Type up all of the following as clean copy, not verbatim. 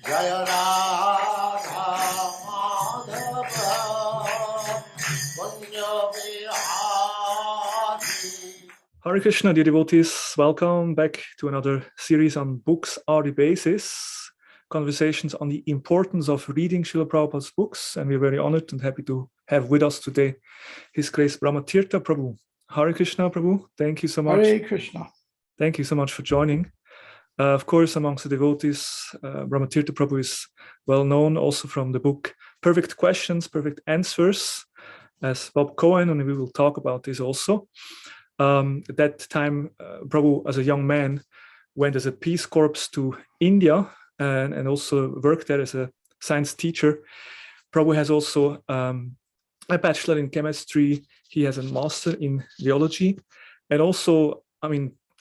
Jaya Radha Madhava Punya Vihari. Hare Krishna, dear devotees, welcome back to another series on Books Are the Basis, conversations on the importance of reading Srila Prabhupada's books, and we're very honored and happy to have with us today His Grace Brahma Tirtha Prabhu. Hare Krishna, Prabhu, thank you so much. Hare Krishna. Thank you so much for joining. Of course, amongst the devotees, Brahma Tirtha Prabhu is well known also from the book Perfect Questions, Perfect Answers, as Bob Cohen, and we will talk about this also. At that time, Prabhu, as a young man, went as a Peace Corps to India and also worked there as a science teacher. Prabhu has also a bachelor in chemistry. He has a master in geology, and also,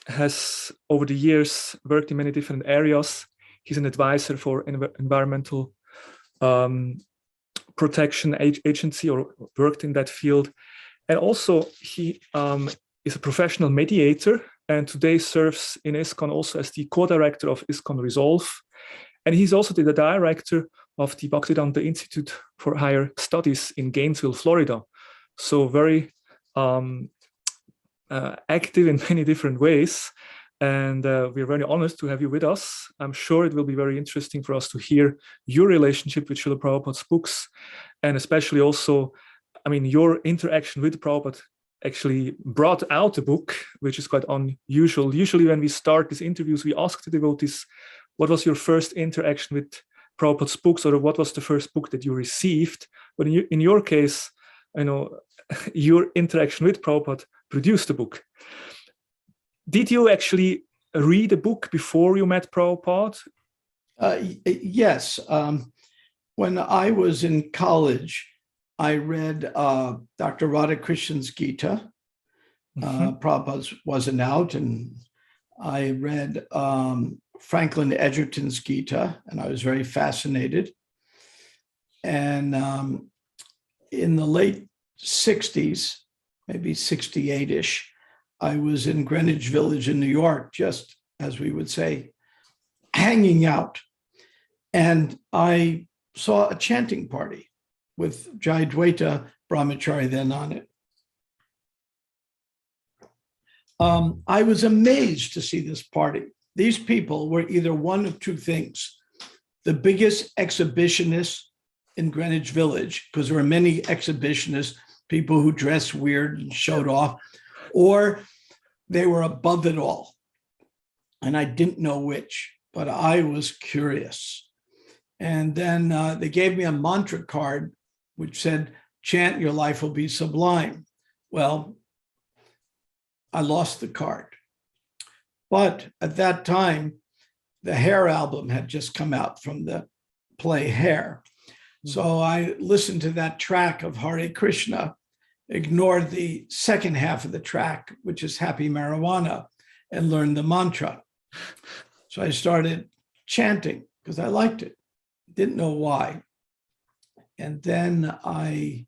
has over the years worked in many different areas. He's an advisor for environmental protection agency, or worked in that field. And also he is a professional mediator, and today serves in ISKCON also as the co-director of ISKCON Resolve. And he's also the director of the Bhaktivedanta Institute for Higher Studies in Gainesville, Florida. So very active in many different ways. And we're very honored to have you with us. I'm sure it will be very interesting for us to hear your relationship with Srila Prabhupada's books, and especially also, your interaction with Prabhupada actually brought out a book, which is quite unusual. Usually when we start these interviews, we ask the devotees, what was your first interaction with Prabhupada's books, or what was the first book that you received? But in your case, your interaction with Prabhupada produced the book. Did you actually read a book before you met Prabhupada? Yes. When I was in college, I read Dr. Radhakrishn's Gita. Prabhupada wasn't out, and I read Franklin Edgerton's Gita, and I was very fascinated. And in the late 60s, maybe 68-ish, I was in Greenwich Village in New York, just as we would say, hanging out. And I saw a chanting party with Jayadvaita Brahmachari then on it. I was amazed to see this party. These people were either one of two things: the biggest exhibitionists in Greenwich Village, because there were many exhibitionists, people who dressed weird and showed off, or they were above it all. And I didn't know which, but I was curious. And then they gave me a mantra card, which said, chant, your life will be sublime. Well, I lost the card. But at that time, the Hare album had just come out from the play Hare. So I listened to that track of Hare Krishna, ignored the second half of the track, which is Happy Marijuana, and learned the mantra. So I started chanting because I liked it. Didn't know why. And then I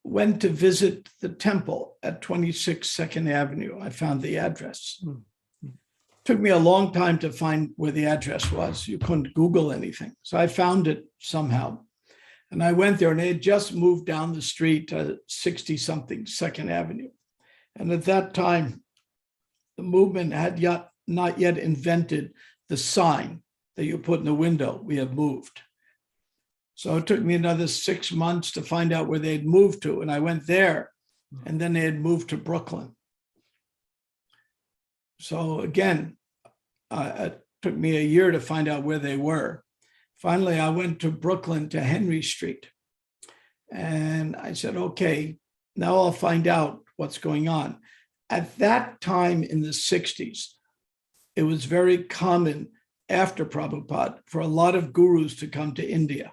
went to visit the temple at 26 2nd Avenue. I found the address. Took me a long time to find where the address was. You couldn't Google anything. So I found it somehow. And I went there, and they had just moved down the street to 60-something 2nd Avenue. And at that time, the movement had not yet invented the sign that you put in the window, we have moved. So it took me another 6 months to find out where they'd moved to. And I went there, and then they had moved to Brooklyn. So again, it took me a year to find out where they were. Finally, I went to Brooklyn to Henry Street. And I said, okay, now I'll find out what's going on. At that time in the 60s, it was very common after Prabhupada for a lot of gurus to come to India.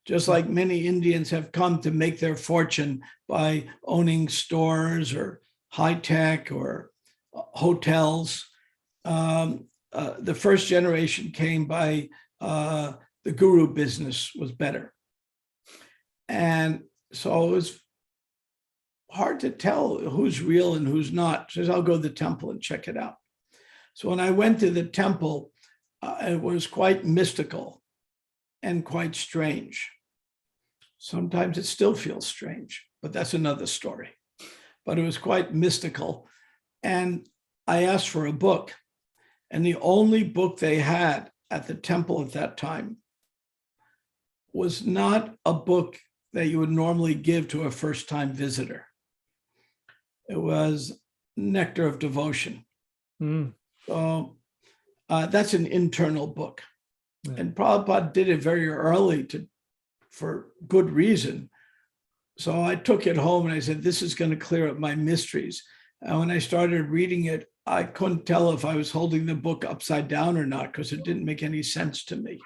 Just like many Indians have come to make their fortune by owning stores or high tech or hotels. The first generation came by the guru business was better. And so it was hard to tell who's real and who's not. She says, I'll go to the temple and check it out. So when I went to the temple, it was quite mystical and quite strange. Sometimes it still feels strange, but that's another story. But it was quite mystical. And I asked for a book, and the only book they had at the temple at that time was not a book that you would normally give to a first-time visitor. It was Nectar of Devotion. So that's an internal book. Yeah. And Prabhupada did it very early for good reason. So I took it home and I said, this is going to clear up my mysteries. And when I started reading it, I couldn't tell if I was holding the book upside down or not, because it didn't make any sense to me.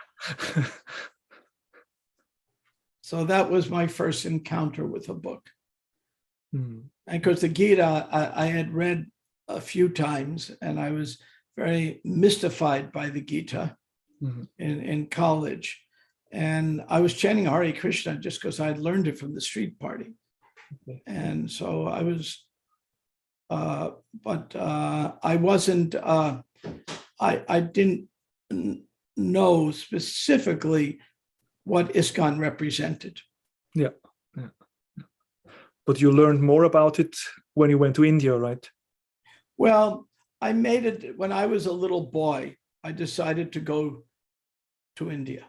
So that was my first encounter with a book. And because the Gita, I had read a few times, and I was very mystified by the Gita in college. And I was chanting Hare Krishna just because I had learned it from the street party. And so I was, but I wasn't, I didn't know specifically what ISKCON represented. Yeah. But you learned more about it when you went to India, right? Well, I made it when I was a little boy. I decided to go to India.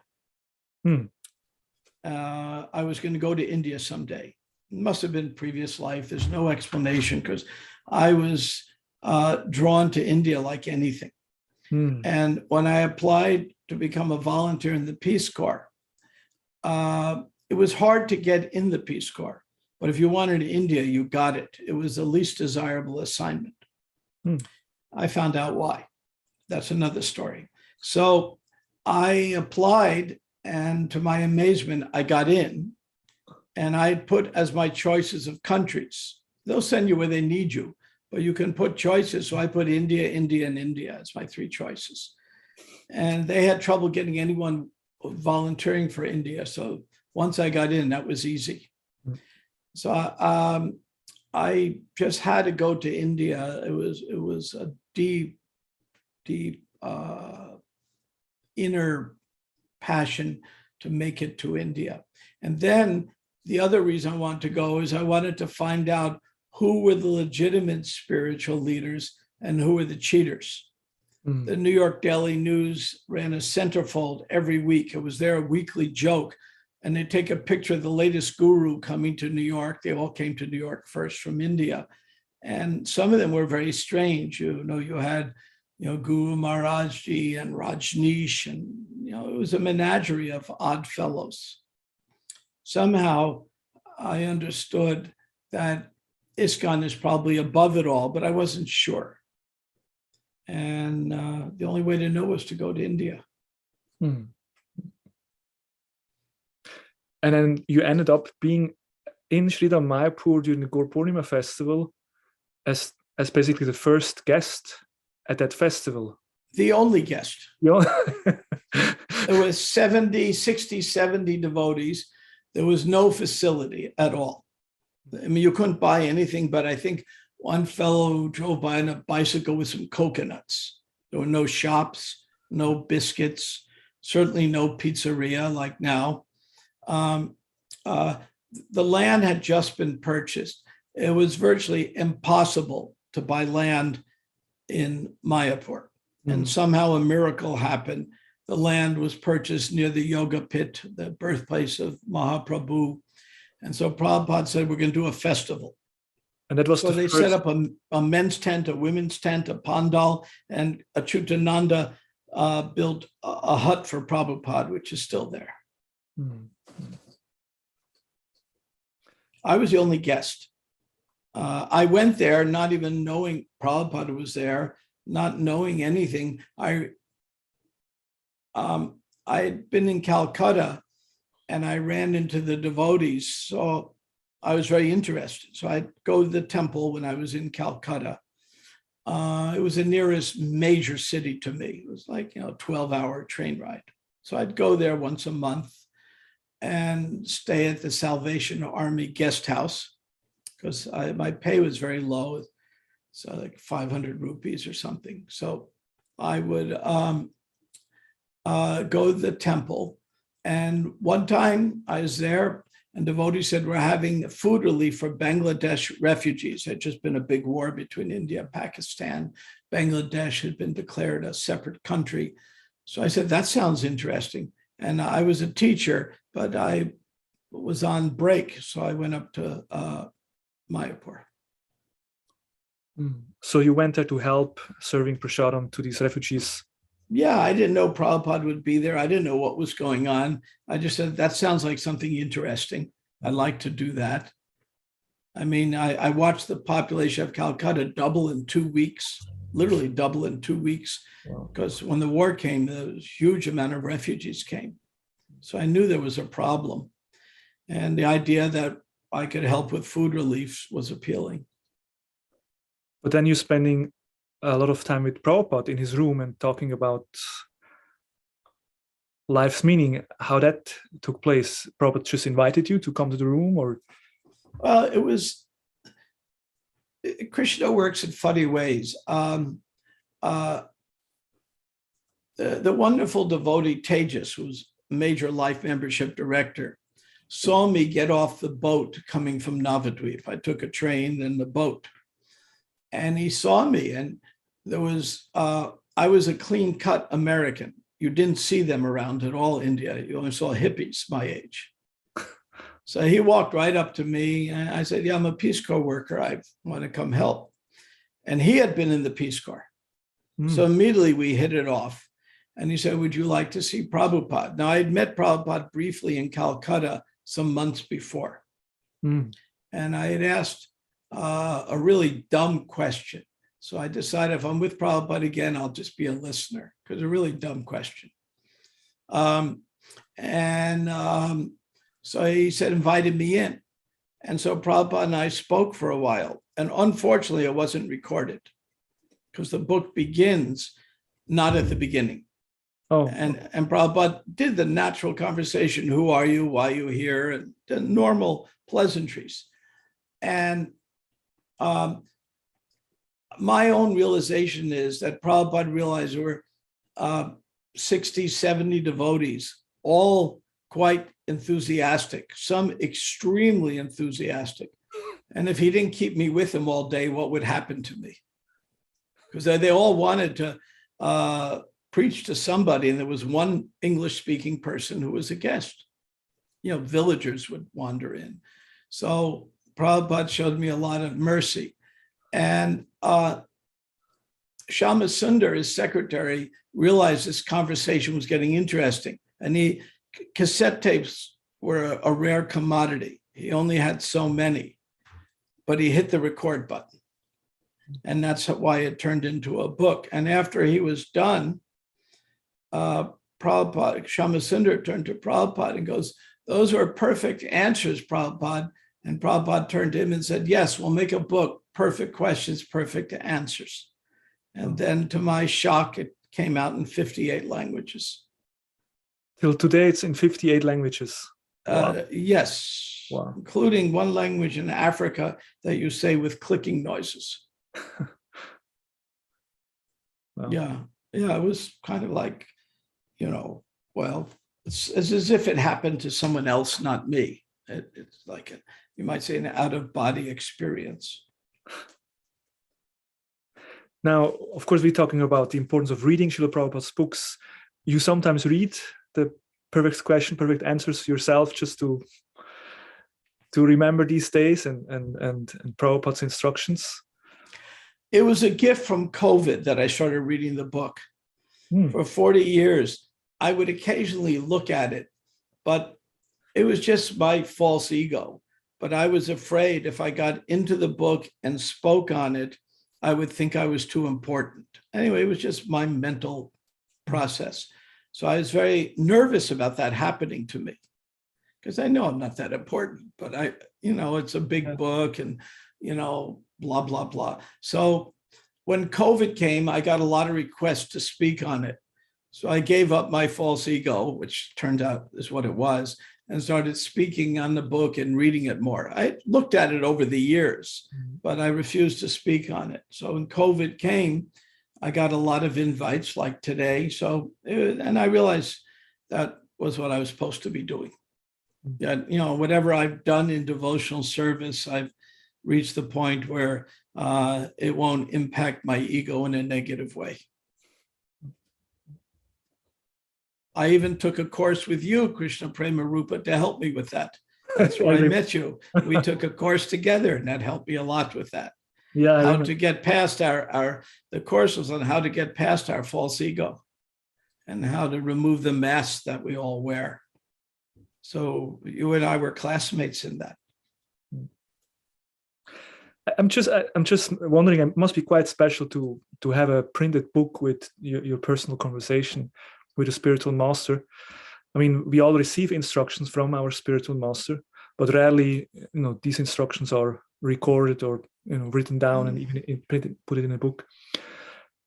I was going to go to India someday. It must have been previous life. There's no explanation, because I was drawn to India like anything. And when I applied to become a volunteer in the Peace Corps, it was hard to get in the Peace Corps. But if you wanted India, you got it. It was the least desirable assignment. I found out why. That's another story. So I applied, and to my amazement, I got in. And I put as my choices of countries. They'll send you where they need you, but you can put choices. So I put India, India, and India as my three choices. And they had trouble getting anyone volunteering for India. So once I got in, that was easy. So I just had to go to India. It was a deep inner passion to make it to India. And then the other reason I wanted to go is I wanted to find out who were the legitimate spiritual leaders and who were the cheaters. The New York Daily News ran a centerfold every week. It was their weekly joke. And they take a picture of the latest guru coming to New York. They all came to New York first from India. And some of them were very strange. You had, Guru Maharajji and Rajneesh, and, it was a menagerie of odd fellows. Somehow I understood that ISKCON is probably above it all, but I wasn't sure. And the only way to know was to go to India. And then you ended up being in Srila Mayapur during the Gaura Purnima festival as basically the first guest at that festival. The only guest. Yeah. There was 70 devotees. There was no facility at all. I mean, you couldn't buy anything, but I think one fellow drove by on a bicycle with some coconuts. There were no shops, no biscuits, certainly no pizzeria like now. The land had just been purchased. It was virtually impossible to buy land in Mayapur. And somehow a miracle happened. The land was purchased near the Yoga Pit, the birthplace of Mahaprabhu. And so Prabhupada said, we're going to do a festival. And that was so they set up a men's tent, a women's tent, a pandal, and Achyutananda built a hut for Prabhupada, which is still there. I was the only guest. I went there not even knowing Prabhupada was there, not knowing anything. I had been in Calcutta and I ran into the devotees. So I was very interested. So I'd go to the temple when I was in Calcutta. It was the nearest major city to me. It was like, 12-hour train ride. So I'd go there once a month and stay at the Salvation Army guest house. because my pay was very low, so like 500 rupees or something. So I would go to the temple. And one time I was there, and devotees said, we're having food relief for Bangladesh refugees. There had just been a big war between India and Pakistan. Bangladesh had been declared a separate country. So I said, that sounds interesting. And I was a teacher, but I was on break. So I went up to Mayapur. So you went there to help serving prasadam to these refugees? Yeah, I didn't know Prabhupada would be there. I didn't know what was going on. I just said, that sounds like something interesting. I'd like to do that. I mean, I watched the population of Calcutta double in 2 weeks, literally double in 2 weeks, because when the war came, there was a huge amount of refugees came. So I knew there was a problem. And the idea that I could help with food relief was appealing. But then you're spending a lot of time with Prabhupada in his room and talking about life's meaning, how that took place. Prabhupada just invited you to come to the room, or? Well, it was, Krishna works in funny ways. The wonderful devotee Tejas, who's major life membership director, saw me get off the boat coming from Navadvip. I took a train, then the boat. And he saw me, and there was, I was a clean-cut American. You didn't see them around at all, India. You only saw hippies my age. So he walked right up to me, and I said, yeah, I'm a Peace Corps worker. I want to come help. And he had been in the Peace Corps. So immediately we hit it off. And he said, would you like to see Prabhupada? Now, I had met Prabhupada briefly in Calcutta some months before. And I had asked a really dumb question. So I decided if I'm with Prabhupada again, I'll just be a listener, because a really dumb question. So he said, invited me in. And so Prabhupada and I spoke for a while. And unfortunately, it wasn't recorded, because the book begins not at the beginning. And Prabhupada did the natural conversation, who are you, why are you here, and the normal pleasantries. And my own realization is that Prabhupada realized there were 60, 70 devotees, all quite enthusiastic, some extremely enthusiastic. And if he didn't keep me with him all day, what would happen to me? Because they all wanted to preach to somebody, and there was one English-speaking person who was a guest. You know, villagers would wander in. So Prabhupada showed me a lot of mercy. And Shama Sundar, his secretary, realized this conversation was getting interesting. And cassette tapes were a rare commodity. He only had so many, but he hit the record button. And that's why it turned into a book. And after he was done, Prabhupada, Shama Sundar turned to Prabhupada and goes, those are perfect answers, Prabhupada. And Prabhupada turned to him and said, yes, we'll make a book, perfect questions, perfect answers. And then to my shock, it came out in 58 languages. Till today, it's in 58 languages. Wow. Yes, wow. Including one language in Africa that you say with clicking noises. Wow. Yeah, it was kind of like, well, it's as if it happened to someone else, not me. It's like, you might say, an out-of-body experience. Now, of course, we're talking about the importance of reading Srila Prabhupada's books. You sometimes read the perfect question, perfect answers yourself, just to remember these days and Prabhupada's instructions. It was a gift from COVID that I started reading the book. For 40 years, I would occasionally look at it, but it was just my false ego. But I was afraid if I got into the book and spoke on it, I would think I was too important. Anyway, it was just my mental process. So I was very nervous about that happening to me, because I know I'm not that important, but it's a big book and, blah, blah, blah. So when COVID came, I got a lot of requests to speak on it. So I gave up my false ego, which turned out is what it was. and started speaking on the book and reading it more. I looked at it over the years, but I refused to speak on it. So when COVID came, I got a lot of invites like today. And I realized that was what I was supposed to be doing. That, whatever I've done in devotional service, I've reached the point where it won't impact my ego in a negative way. I even took a course with you, Krishna Premarupa, to help me with that. That's where I met you. We took a course together, and that helped me a lot with that. Yeah, how to get past the course was on how to get past our false ego and how to remove the masks that we all wear. So you and I were classmates in that. I'm just wondering, it must be quite special to have a printed book with your personal conversation with a spiritual master. I mean, we all receive instructions from our spiritual master, but rarely, these instructions are recorded or written down and even put it in a book.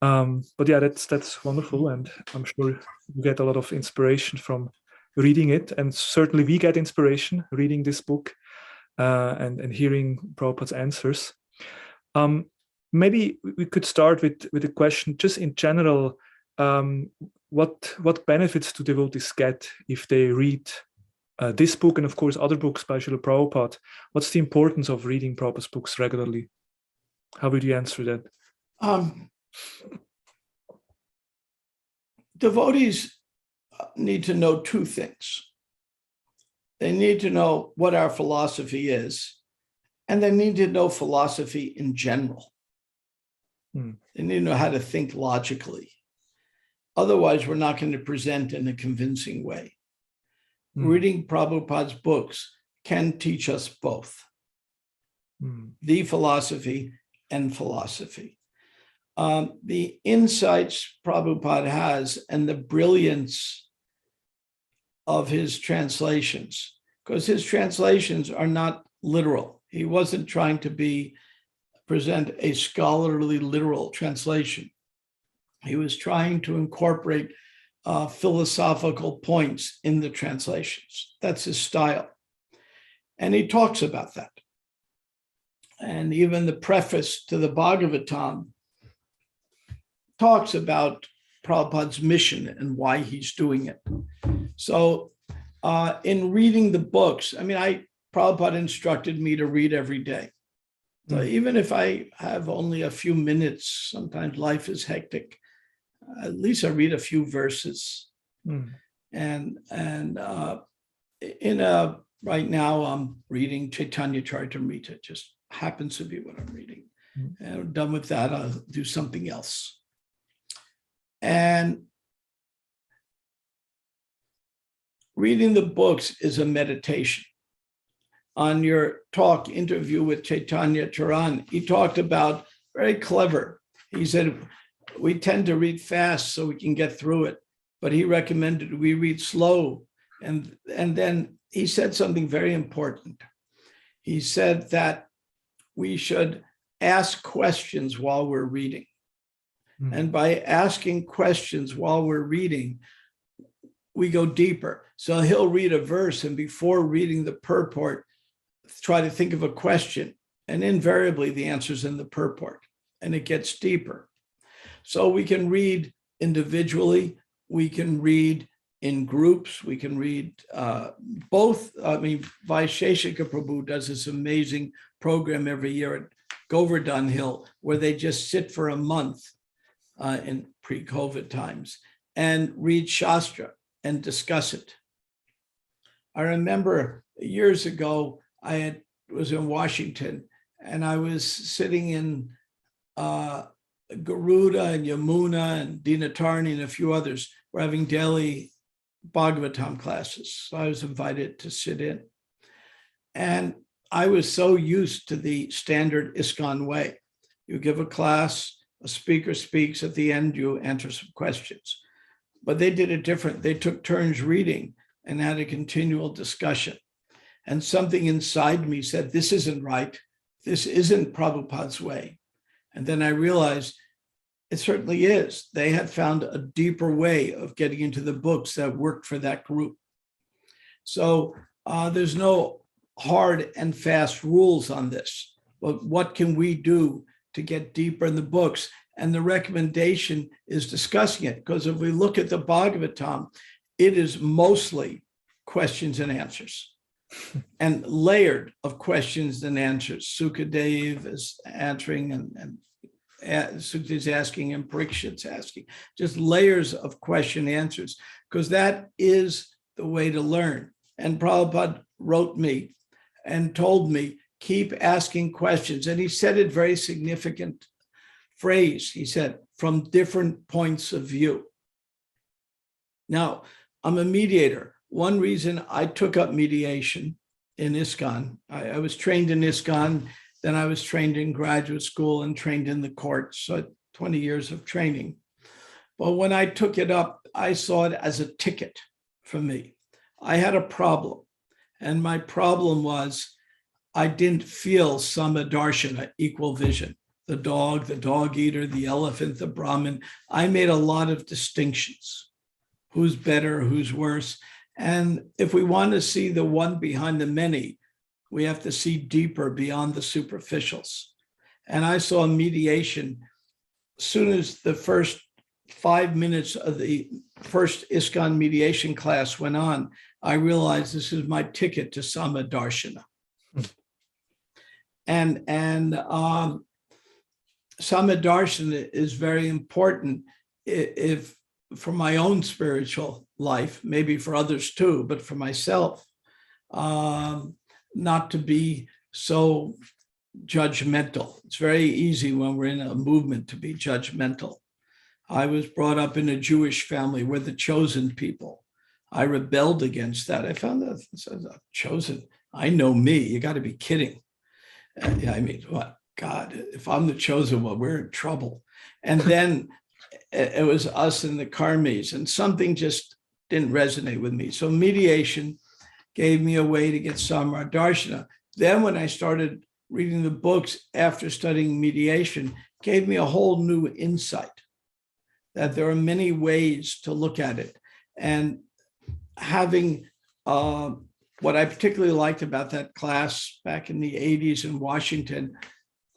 But yeah, that's wonderful, and I'm sure you get a lot of inspiration from reading it, and certainly we get inspiration reading this book and hearing Prabhupada's answers. Maybe we could start with a question, just in general. What benefits do devotees get if they read this book and, of course, other books by Srila Prabhupada? What's the importance of reading Prabhupada's books regularly? How would you answer that? Devotees need to know two things. They need to know what our philosophy is, and they need to know philosophy in general. They need to know how to think logically. Otherwise, we're not going to present in a convincing way. Reading Prabhupada's books can teach us both the philosophy and philosophy. The insights Prabhupada has and the brilliance of his translations, because his translations are not literal. He wasn't trying to present a scholarly literal translation. He was trying to incorporate philosophical points in the translations. That's his style. And he talks about that. And even the preface to the Bhagavatam talks about Prabhupada's mission and why he's doing it. So in reading the books, Prabhupada instructed me to read every day. So even if I have only a few minutes, sometimes life is hectic, at least I read a few verses. And right now I'm reading Chaitanya Charitamrita. It just happens to be what I'm reading. And I'm done with that, I'll do something else. And reading the books is a meditation. On your interview with Chaitanya Charan, he talked about, very clever. He said, we tend to read fast so we can get through it, but he recommended we read slow. And then he said something very important. He said that we should ask questions while we're reading. And by asking questions while we're reading, we go deeper. So he'll read a verse, and before reading the purport, try to think of a question. And invariably, the answer's in the purport, and it gets deeper. So we can read individually, we can read in groups, we can read both. Vaisheshika Prabhu does this amazing program every year at Govardhan Hill, where they just sit for a month in pre-COVID times and read Shastra and discuss it. I remember years ago, was in Washington, and I was sitting in Garuda and Yamuna and Dinatarni and a few others were having daily Bhagavatam classes. So I was invited to sit in. And I was so used to the standard ISKCON way. You give a class, a speaker speaks, at the end you answer some questions. But they did it different. They took turns reading and had a continual discussion. And something inside me said, this isn't right. This isn't Prabhupada's way. And then I realized it certainly is. They had found a deeper way of getting into the books that worked for that group. So There's no hard and fast rules on this, but what can we do to get deeper in the books? And the recommendation is discussing it, because if we look at the Bhagavatam, it is mostly questions and answers and layered of questions and answers. Sukadev is answering and Sukha is asking and Parikshit's asking, just layers of question and answers, because that is the way to learn. And Prabhupada wrote me and told me, keep asking questions. And he said it very significant phrase. He said, from different points of view. Now, I'm a mediator. One reason I took up mediation in ISKCON, I was trained in ISKCON, then I was trained in graduate school and trained in the courts, so 20 years of training. But when I took it up, I saw it as a ticket for me. I had a problem, and my problem was I didn't feel Samadarshana, equal vision. The dog eater, the elephant, the Brahmin. I made a lot of distinctions. Who's better, who's worse. And if we want to see the one behind the many, we have to see deeper beyond the superficials. And I saw mediation, as soon as the first 5 minutes of the first ISKCON mediation class went on, I realized this is my ticket to Samadarshana. And Samadarshana is very important if for my own spiritual life, maybe for others too, but for myself, not to be so judgmental. It's very easy when we're in a movement to be judgmental. I was brought up in a Jewish family. We're the chosen people. I rebelled against that. I found that chosen. I know me. You got to be kidding. I mean, what? God, if I'm the chosen one, we're in trouble. And then it was us and the karmis, and something just didn't resonate with me. So mediation gave me a way to get Samadarshana. Then when I started reading the books after studying mediation, gave me a whole new insight that there are many ways to look at it. And having what I particularly liked about that class back in the 80s in Washington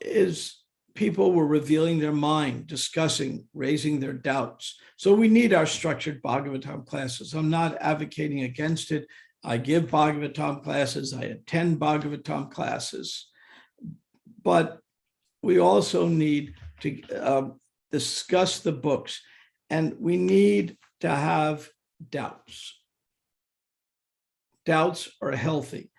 is people were revealing their mind, discussing, raising their doubts. So we need our structured Bhagavatam classes. I'm not advocating against it. I give Bhagavatam classes. I attend Bhagavatam classes. But we also need to discuss the books, and we need to have doubts. Doubts are healthy.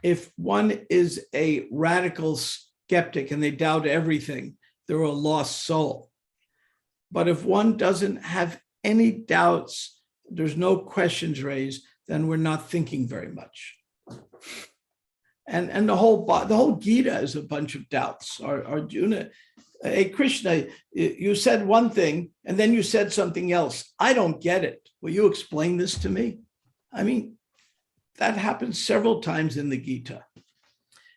If one is a radical skeptic and they doubt everything, they're a lost soul. But if one doesn't have any doubts, there's no questions raised, then we're not thinking very much. And the whole Gita is a bunch of doubts. Arjuna, hey, Krishna, you said one thing and then you said something else. I don't get it. Will you explain this to me? I mean, that happens several times in the Gita.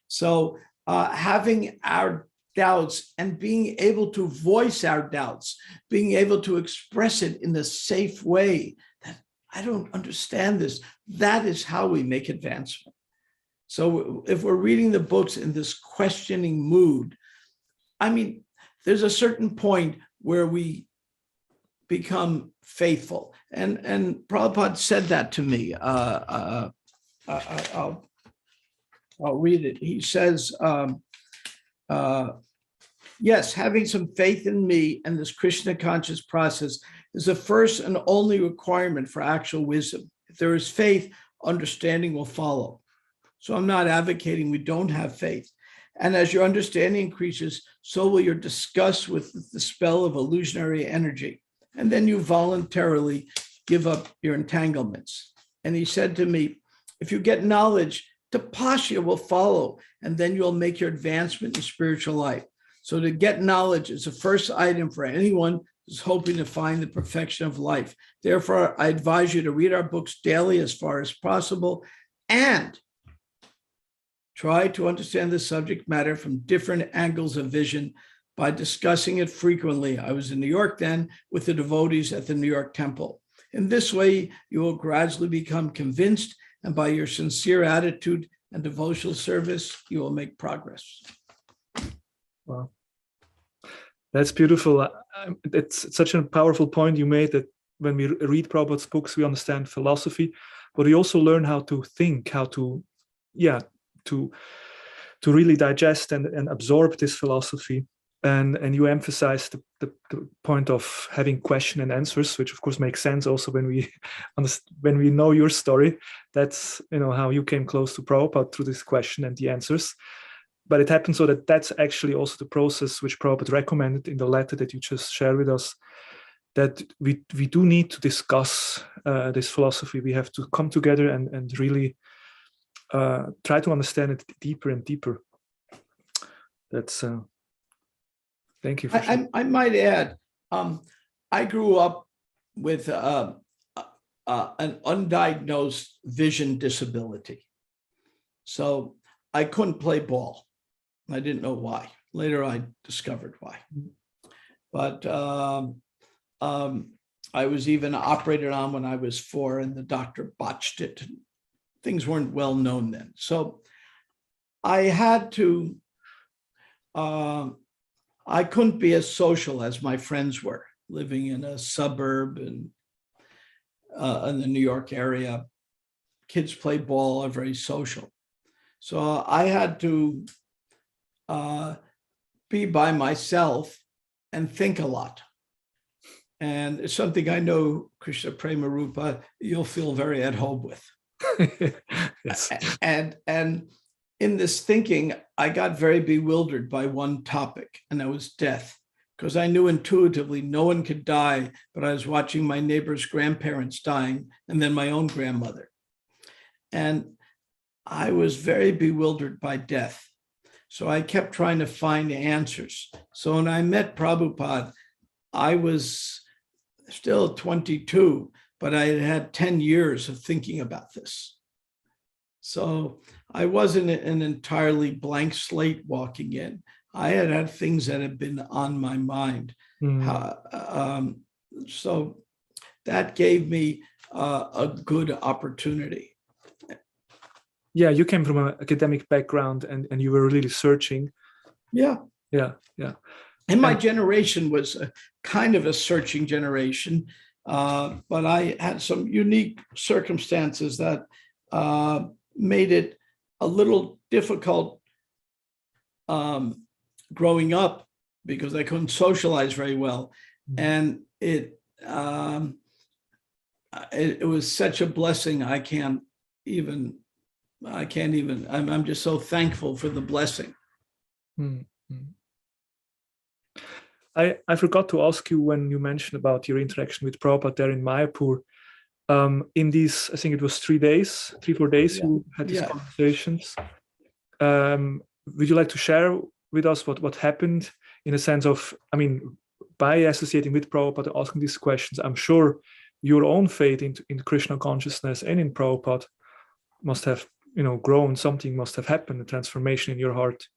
So having our doubts and being able to voice our doubts, being able to express it in a safe way, that I don't understand this, that is how we make advancement. So if we're reading the books in this questioning mood, I mean, there's a certain point where we become faithful. And Prabhupada said that to me. I'll read it. He says, yes, having some faith in me and this Krishna conscious process is the first and only requirement for actual wisdom. If there is faith, understanding will follow. So I'm not advocating we don't have faith. And as your understanding increases, so will your disgust with the spell of illusionary energy. And then you voluntarily give up your entanglements. And he said to me, if you get knowledge, tapasya will follow, and then you'll make your advancement in spiritual life. So to get knowledge is the first item for anyone who's hoping to find the perfection of life. Therefore, I advise you to read our books daily as far as possible and try to understand the subject matter from different angles of vision by discussing it frequently. I was in New York then with the devotees at the New York Temple. In this way, you will gradually become convinced and by your sincere attitude and devotional service, you will make progress. Wow. That's beautiful. It's such a powerful point you made, that when we read Prabhupada's books, we understand philosophy, but we also learn how to think, how to, to really digest and absorb this philosophy. And you emphasize the point of having question and answers, which of course makes sense also when we know your story. That's, how you came close to Prabhupada through this question and the answers. But it happens so that that's actually also the process which Prabhupada recommended in the letter that you just shared with us, that we do need to discuss this philosophy. We have to come together and really try to understand it deeper and deeper. That's thank you. I might add, I grew up with an undiagnosed vision disability. So I couldn't play ball. I didn't know why. Later, I discovered why. But I was even operated on when I was 4, and the doctor botched it. Things weren't well known then. So I had to, I couldn't be as social as my friends were, living in a suburb and in the New York area. Kids play ball, are very social. So I had to be by myself and think a lot. And it's something I know, Krishna Premarupa, you'll feel very at home with. Yes. And in this thinking, I got very bewildered by one topic, and that was death, because I knew intuitively no one could die, but I was watching my neighbor's grandparents dying and then my own grandmother. And I was very bewildered by death. So I kept trying to find answers. So when I met Prabhupada, I was still 22, but I had had 10 years of thinking about this. So I wasn't an entirely blank slate walking in. I had had things that had been on my mind. So that gave me a good opportunity. Yeah, you came from an academic background and you were really searching. Yeah. And my generation was a kind of a searching generation, but I had some unique circumstances that made it a little difficult growing up because I couldn't socialize very well. And it was such a blessing. I'm just so thankful for the blessing. I forgot to ask you when you mentioned about your interaction with Prabhupada there in Mayapur. In these, I think it was 4 days, you had these conversations. Would you like to share with us what happened in a sense of, by associating with Prabhupada, asking these questions, I'm sure your own faith in Krishna consciousness and in Prabhupada must have grown. Something must have happened, a transformation in your heart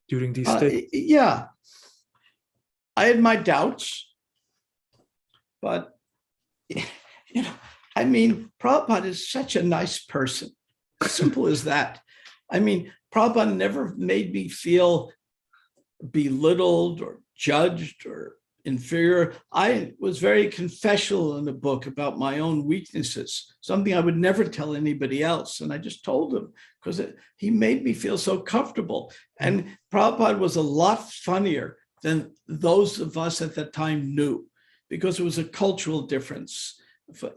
during these days. Yeah, I had my doubts, but Prabhupada is such a nice person. Simple as that. Prabhupada never made me feel belittled or judged or inferior. I was very confessional in the book about my own weaknesses, something I would never tell anybody else. And I just told him because he made me feel so comfortable. And Prabhupada was a lot funnier than those of us at the time knew, because it was a cultural difference,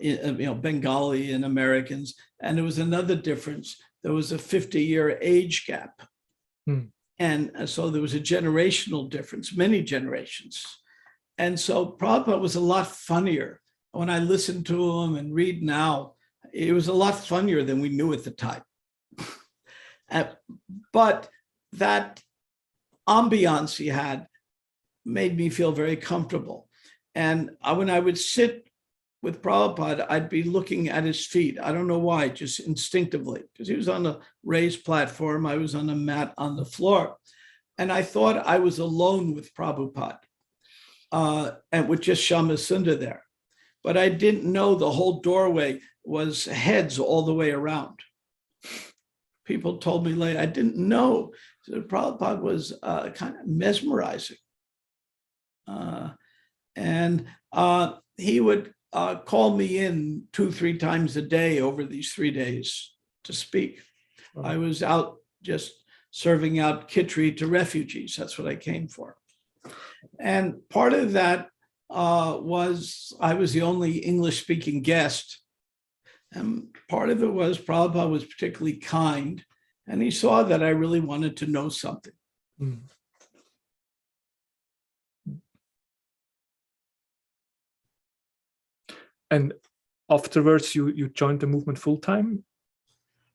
Bengali and Americans. And there was another difference. There was a 50-year age gap. And so there was a generational difference, many generations. And so Prabhupada was a lot funnier. When I listen to him and read now, it was a lot funnier than we knew at the time. But that ambiance he had made me feel very comfortable. And when I would sit with Prabhupada, I'd be looking at his feet. I don't know why, just instinctively, because he was on a raised platform. I was on a mat on the floor. And I thought I was alone with Prabhupada. And with just Shama Sundar there. But I didn't know the whole doorway was heads all the way around. People told me later, I didn't know. So Prabhupada was kind of mesmerizing. And he would call me in 2-3 times a day over these 3 days to speak. I was out just serving out khichdi to refugees. That's what I came for. And part of that was I was the only English-speaking guest. And part of it was Prabhupada was particularly kind, and he saw that I really wanted to know something. Mm. And afterwards, you joined the movement full-time?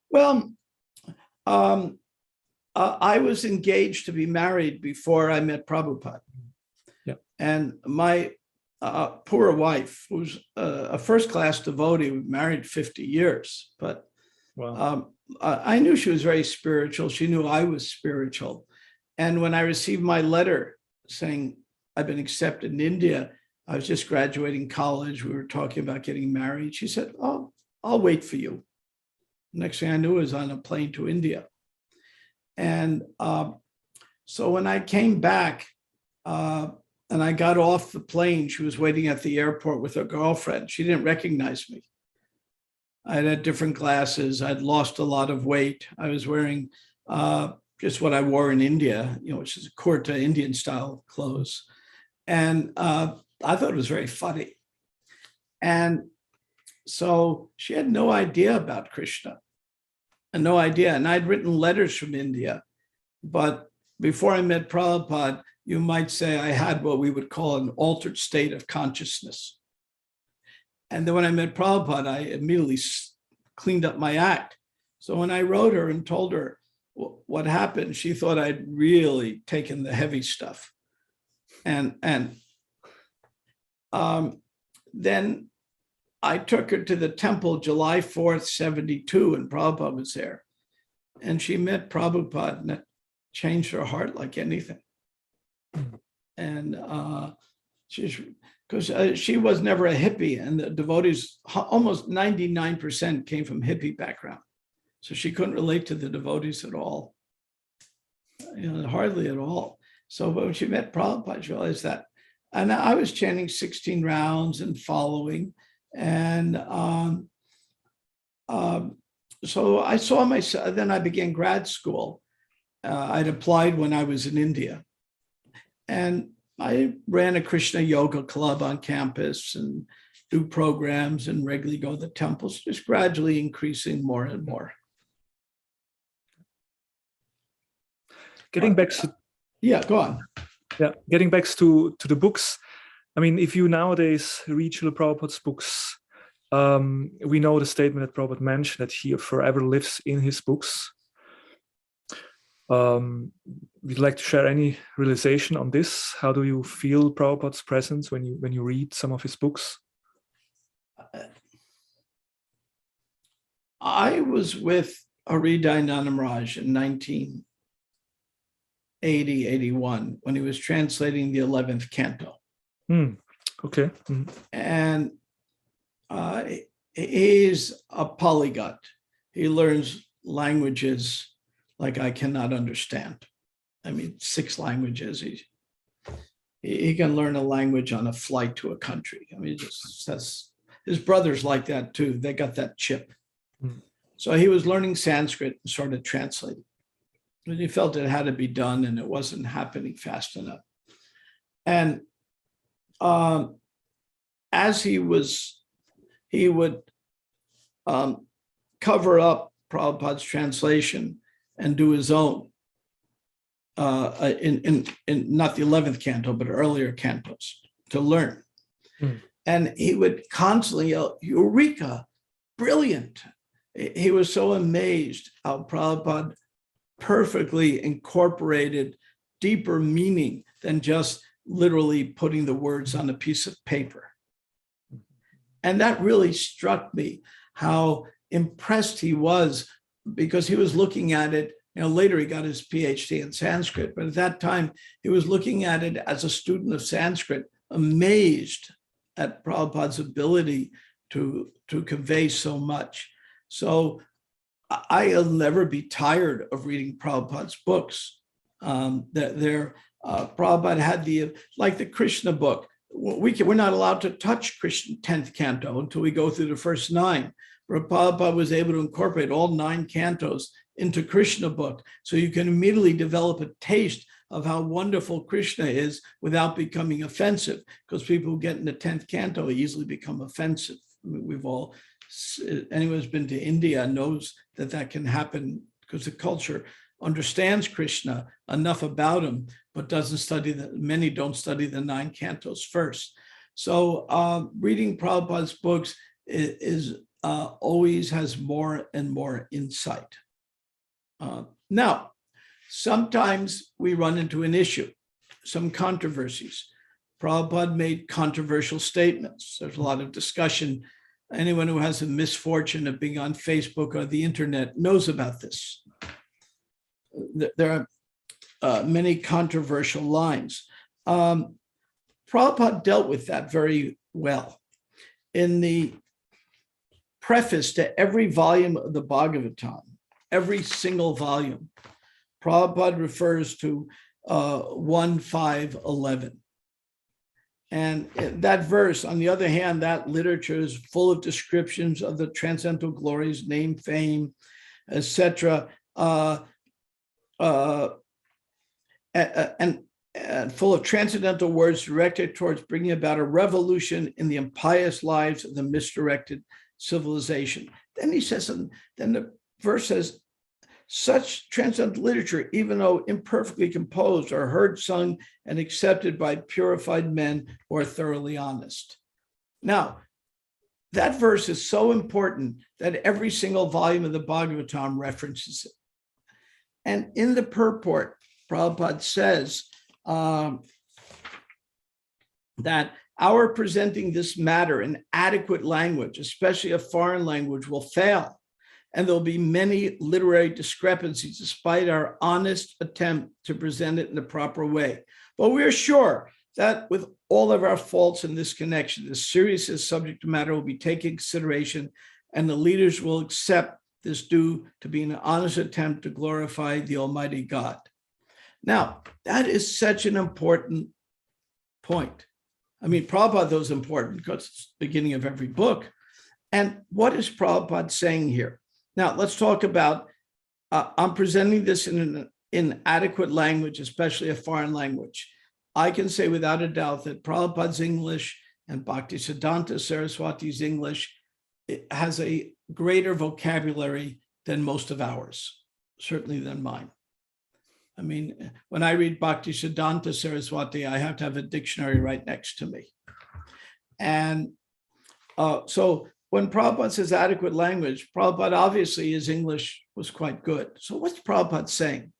Well, I was engaged to be married before I met Prabhupada. Yeah. And my poor wife, who's a first-class devotee, we married 50 years, but wow. I knew she was very spiritual. She knew I was spiritual. And when I received my letter saying I've been accepted in India, I was just graduating college. We were talking about getting married. She said, "Oh, I'll wait for you." Next thing I knew, I was on a plane to India. And so when I came back and I got off the plane, she was waiting at the airport with her girlfriend. She didn't recognize me. I had different glasses. I'd lost a lot of weight. I was wearing just what I wore in India, which is kurta, Indian style clothes. And I thought it was very funny. And so she had no idea about Krishna, and no idea. And I'd written letters from India, but before I met Prabhupada, you might say I had what we would call an altered state of consciousness. And then when I met Prabhupada, I immediately cleaned up my act. So when I wrote her and told her what happened, she thought I'd really taken the heavy stuff. And then I took her to the temple July 4th, 72, and Prabhupada was there. And she met Prabhupada, and it changed her heart like anything. And because she was never a hippie, and the devotees, almost 99% came from hippie background. So she couldn't relate to the devotees at all, hardly at all. So when she met Prabhupada, she realized that. And I was chanting 16 rounds and following. And so I saw myself, then I began grad school. I'd applied when I was in India. And I ran a Krishna yoga club on campus and do programs and regularly go to the temples, just gradually increasing more and more. Getting back to... Yeah, go on. Yeah, getting back to the books. I mean, if you nowadays read Srila Prabhupada's books, we know the statement that Prabhupada mentioned that he forever lives in his books. Would you like to share any realization on this? How do you feel Prabhupada's presence when you read some of his books? I was with Haridayananda Maharaj in 1980, 81, when he was translating the 11th Canto. Okay. And he's a polyglot. He learns languages like I cannot understand. I mean, 6 languages. He can learn a language on a flight to a country. I mean, that's his brother's like that too. They got that chip. So he was learning Sanskrit and started translating. But he felt it had to be done and it wasn't happening fast enough. And as he would cover up Prabhupada's translation and do his own in not the 11th canto, but earlier cantos to learn. And he would constantly yell, "Eureka, brilliant." He was so amazed how Prabhupada perfectly incorporated deeper meaning than just literally putting the words on a piece of paper. And that really struck me, how impressed he was, because he was looking at it, later he got his PhD in Sanskrit, but at that time he was looking at it as a student of Sanskrit, amazed at Prabhupada's ability to convey so much. So I'll never be tired of reading Prabhupada's books. Prabhupada had like the Krishna book. We're not allowed to touch Krishna 10th canto until we go through the first 9. But Prabhupada was able to incorporate all 9 cantos into Krishna book. So you can immediately develop a taste of how wonderful Krishna is without becoming offensive, because people who get in the 10th canto easily become offensive. I mean, anyone who's been to India knows that can happen because the culture understands Krishna enough about him, but doesn't study many don't study the 9 cantos first. So reading Prabhupada's books is always has more and more insight. Now, sometimes we run into an issue, some controversies. Prabhupada made controversial statements. There's a lot of discussion. Anyone who has the misfortune of being on Facebook or the internet knows about this. There are many controversial lines. Prabhupada dealt with that very well. In the preface to every volume of the Bhagavatam, every single volume, Prabhupada refers to 1:5:11. And that verse, on the other hand, that literature is full of descriptions of the transcendental glories, name, fame, etc., and full of transcendental words directed towards bringing about a revolution in the impious lives of the misdirected civilization. Then he says, and then the verse says, such transcendental literature, even though imperfectly composed, are heard, sung, and accepted by purified men who are thoroughly honest. Now, that verse is so important that every single volume of the Bhagavatam references it. And in the purport, Prabhupada says that our presenting this matter in adequate language, especially a foreign language, will fail. And there'll be many literary discrepancies despite our honest attempt to present it in the proper way. But we're sure that with all of our faults in this connection, the seriousness subject matter will be taken into consideration, and the leaders will accept this due to be an honest attempt to glorify the Almighty God. Now, that is such an important point. I mean, Prabhupada, though, is important because it's the beginning of every book. And what is Prabhupada saying here? Now, let's talk about, I'm presenting this in adequate language, especially a foreign language. I can say without a doubt that Prabhupada's English and Bhaktisiddhanta Saraswati's English has a greater vocabulary than most of ours, certainly than mine. I mean, when I read Bhaktisiddhanta Saraswati, I have to have a dictionary right next to me. And so when Prabhupada says adequate language, Prabhupada obviously his English was quite good. So what's Prabhupada saying?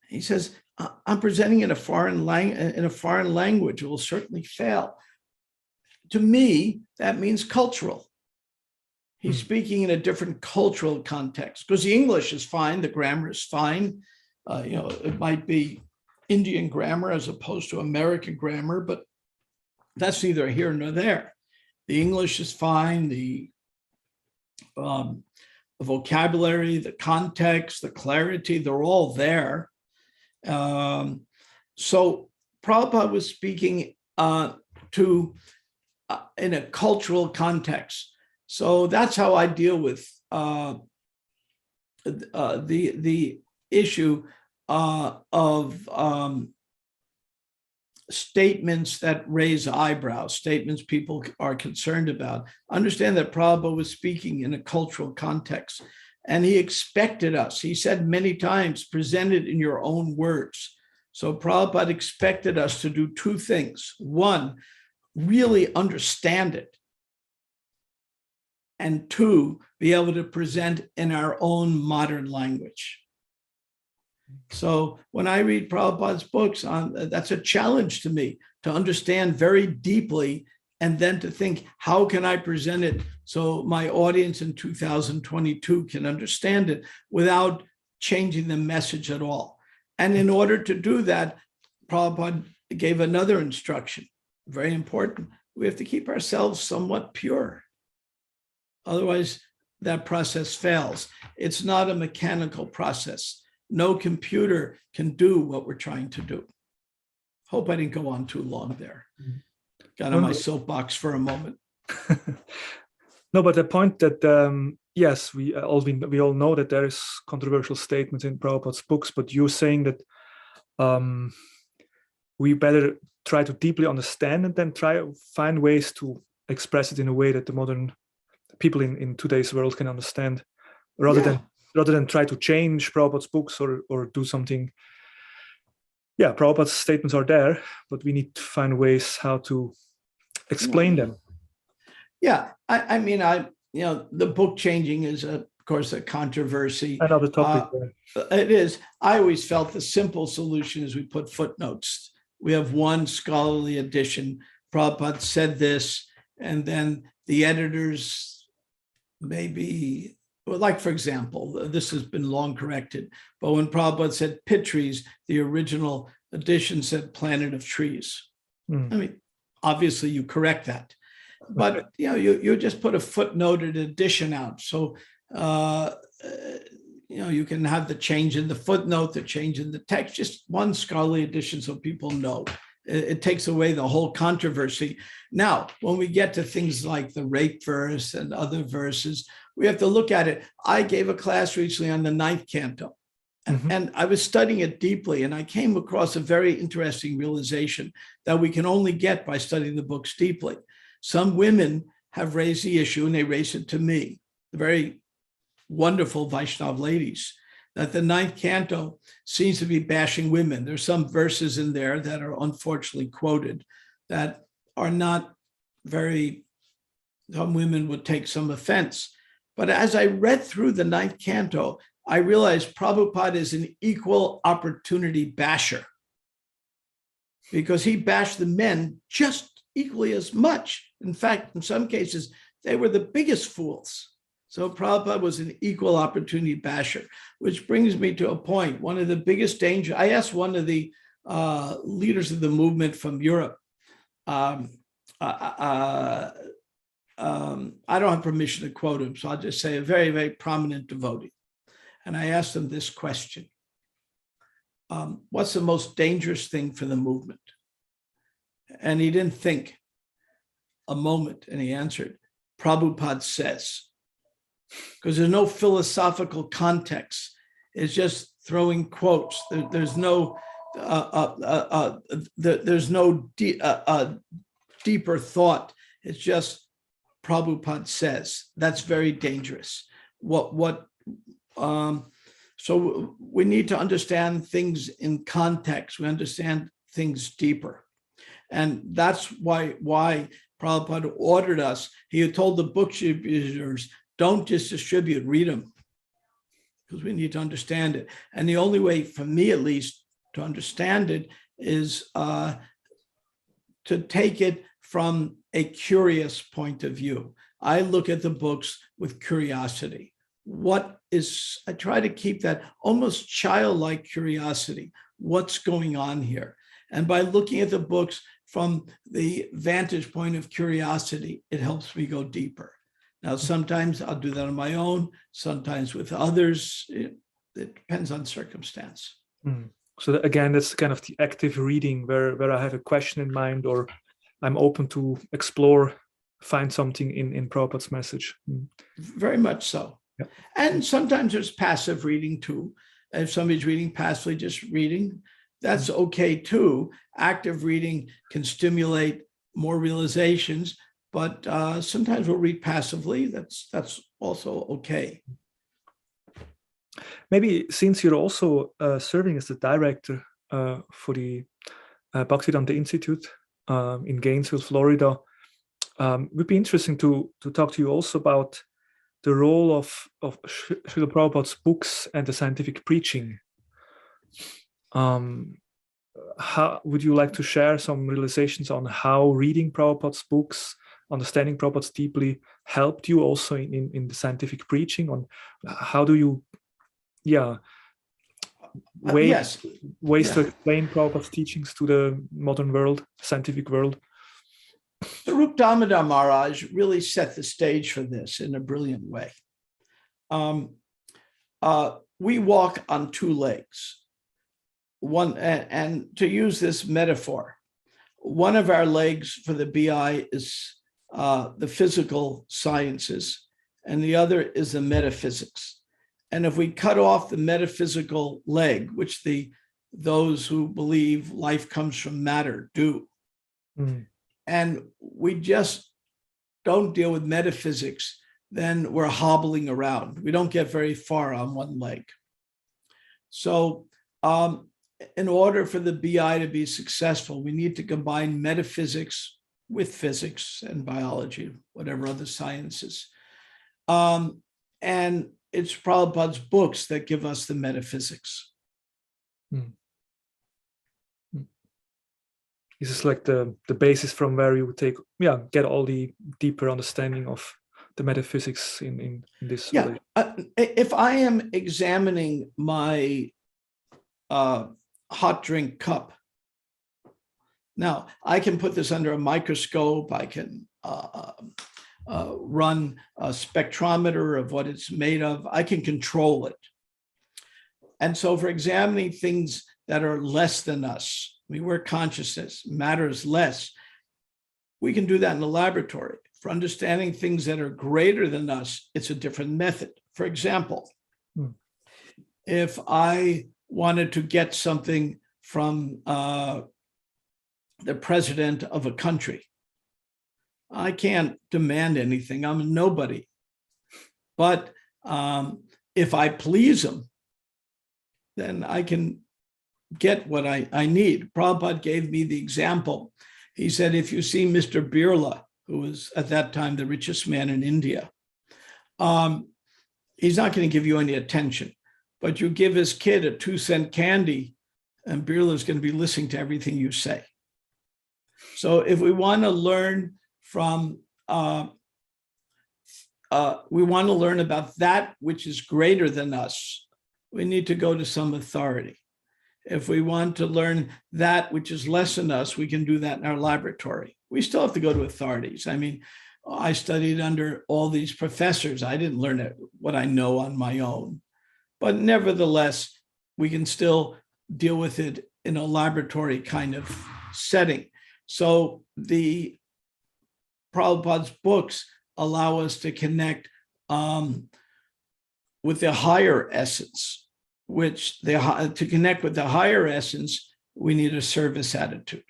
He says, I'm presenting in a foreign language, it will certainly fail. To me, that means cultural. He's speaking in a different cultural context, because the English is fine, the grammar is fine. It might be Indian grammar as opposed to American grammar, but that's neither here nor there. The English is fine, the vocabulary, the context, the clarity, they're all there. So Prabhupada was speaking in a cultural context. So that's how I deal with the issue of statements that raise eyebrows, statements people are concerned about. Understand that Prabhupada was speaking in a cultural context, and he expected us. He said many times, present it in your own words. So Prabhupada expected us to do 2 things. One, really understand it. And 2, be able to present in our own modern language. So when I read Prabhupada's books, that's a challenge to me to understand very deeply, and then to think, how can I present it so my audience in 2022 can understand it without changing the message at all? And in order to do that, Prabhupada gave another instruction, very important. We have to keep ourselves somewhat pure. Otherwise, that process fails. It's not a mechanical process. No computer can do what we're trying to do. Hope I didn't go on too long there. Got on my soapbox for a moment. No, but the point that yes, we all know that there is controversial statements in Prabhupada's books, but you're saying that we better try to deeply understand and then try to find ways to express it in a way that the modern people in today's world can understand, rather than try to change Prabhupada's books or do something. Yeah, Prabhupada's statements are there, but we need to find ways how to explain them. Yeah, I mean, the book changing is, of course, a controversy. Another topic. It is. I always felt the simple solution is we put footnotes. We have one scholarly edition. Prabhupada said this, and then the editors maybe, well, like, for example, this has been long corrected, but when Prabhupada said pit trees, the original edition said planet of trees. I mean, obviously you correct that. But you just put a footnoted edition out, so you can have the change in the footnote, the change in the text, just one scholarly edition, so people know. It takes away the whole controversy. Now, when we get to things like the rape verse and other verses, we have to look at it. I gave a class recently on the 9th canto, and I was studying it deeply, and I came across a very interesting realization that we can only get by studying the books deeply. Some women have raised the issue, and they raised it to me, the very wonderful Vaishnav ladies, that the 9th canto seems to be bashing women. There's some verses in there that are unfortunately quoted that are not very, some women would take some offense. But as I read through the 9th canto, I realized Prabhupada is an equal opportunity basher, because he bashed the men just equally as much. In fact, in some cases, they were the biggest fools. So Prabhupada was an equal opportunity basher, which brings me to a point. One of the biggest dangers, I asked one of the leaders of the movement from Europe, I don't have permission to quote him, so I'll just say a very, very prominent devotee. And I asked him this question: what's the most dangerous thing for the movement? And he didn't think a moment, and he answered, Prabhupada says, because there's no philosophical context. It's just throwing quotes. There's no deeper thought. It's just Prabhupada says. That's very dangerous. So we need to understand things in context. We understand things deeper. And that's why Prabhupada ordered us. He had told the book distributors, don't just distribute, read them, because we need to understand it. And the only way, for me at least, to understand it is to take it from a curious point of view. I look at the books with curiosity. I try to keep that almost childlike curiosity. What's going on here? And by looking at the books from the vantage point of curiosity, it helps me go deeper. Now, sometimes I'll do that on my own, sometimes with others. It depends on circumstance. So again, that's kind of the active reading where I have a question in mind, or I'm open to explore, find something in Prabhupada's message. Very much so. Yeah. And sometimes there's passive reading too. If somebody's reading passively, just reading, that's okay too. Active reading can stimulate more realizations, but sometimes we'll read passively. That's also okay. Maybe since you're also serving as the director for the Bhaktivedanta Institute in Gainesville, Florida, it would be interesting to talk to you also about the role of Srila Prabhupada's books and the scientific preaching. How would you like to share some realizations on how reading Prabhupada's books, understanding Prabhupada's deeply, helped you also in the scientific preaching? On how do you, ways to explain Prabhupada's teachings to the modern world, scientific world? So Rup Damodar Maharaj really set the stage for this in a brilliant way. We walk on two legs. One, and to use this metaphor, one of our legs for the BI is the physical sciences, and the other is the metaphysics. And if we cut off the metaphysical leg, which those who believe life comes from matter do, and we just don't deal with metaphysics, then we're hobbling around. We don't get very far on one leg. So in order for the BI to be successful, we need to combine metaphysics with physics and biology, whatever other sciences. And it's Prabhupada's books that give us the metaphysics. This is like the basis from where you take, get all the deeper understanding of the metaphysics in this. Yeah, if I am examining my hot drink cup, now I can put this under a microscope. I can run a spectrometer of what it's made of. I can control it. And so for examining things that are less than us, where consciousness matters less, we can do that in the laboratory. For understanding things that are greater than us, it's a different method. For example, if I wanted to get something from the president of a country, I can't demand anything. I'm a nobody. But if I please him, then I can get what I need. Prabhupada gave me the example. He said, if you see Mr. Birla, who was at that time the richest man in India, he's not going to give you any attention. But you give his kid a 2-cent candy, and Birla is going to be listening to everything you say. So if we want to learn from, we want to learn about that which is greater than us, we need to go to some authority. If we want to learn that which is less than us, we can do that in our laboratory. We still have to go to authorities. I mean, I studied under all these professors. I didn't learn what I know on my own. But nevertheless, we can still deal with it in a laboratory kind of setting. So the Prabhupada's books allow us to connect with the higher essence, which to connect with the higher essence, we need a service attitude.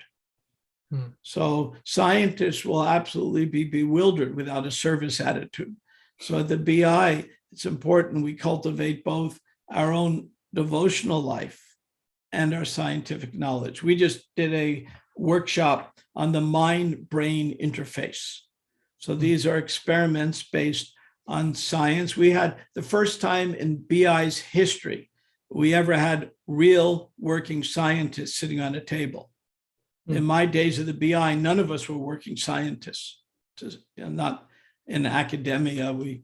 So scientists will absolutely be bewildered without a service attitude. So at the BI, it's important we cultivate both our own devotional life and our scientific knowledge. We just did a workshop on the mind-brain interface. So these are experiments based on science. We had the first time in BI's history we ever had real working scientists sitting on a table. In my days of the BI, none of us were working scientists. Not in academia, we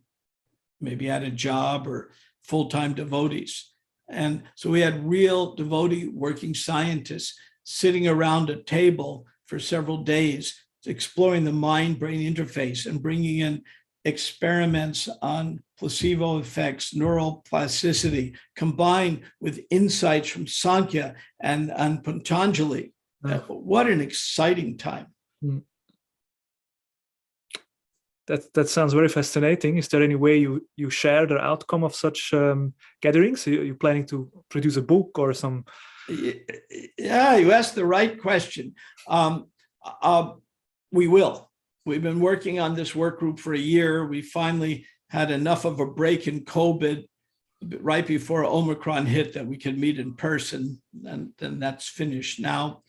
maybe had a job or full-time devotees. And so we had real devotee working scientists sitting around a table for several days, exploring the mind-brain interface and bringing in experiments on placebo effects, neural plasticity, combined with insights from Sankhya and Patanjali. What an exciting time. That sounds very fascinating. Is there any way you share the outcome of such gatherings? Are you planning to produce a book or some? Yeah, you asked the right question. We will. We've been working on this work group for a year. We finally had enough of a break in COVID right before Omicron hit that we could meet in person, and then that's finished now.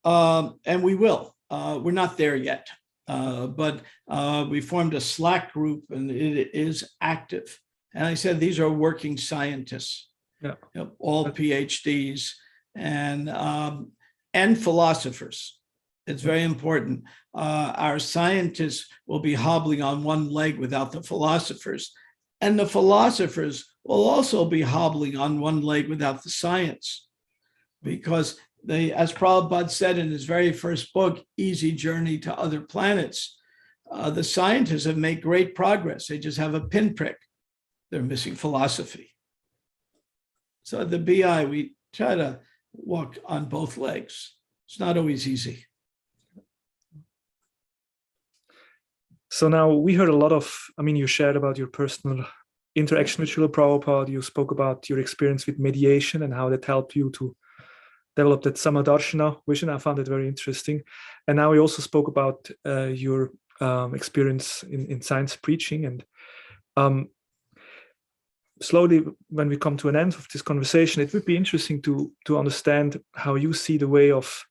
And we will. We're not there yet. But we formed a Slack group and it is active. And I said, these are working scientists, all PhDs and philosophers. It's very important. Our scientists will be hobbling on one leg without the philosophers, and the philosophers will also be hobbling on one leg without the science, because As Prabhupada said in his very first book, Easy Journey to Other Planets, the scientists have made great progress. They just have a pinprick. They're missing philosophy. So at the BI, we try to walk on both legs. It's not always easy. So now we heard a lot of, you shared about your personal interaction with Srila Prabhupada. You spoke about your experience with mediation and how that helped you to develop that Samadarshana vision. I found it very interesting. And now we also spoke about your experience in science preaching. And slowly, when we come to an end of this conversation, it would be interesting to understand how you see the way of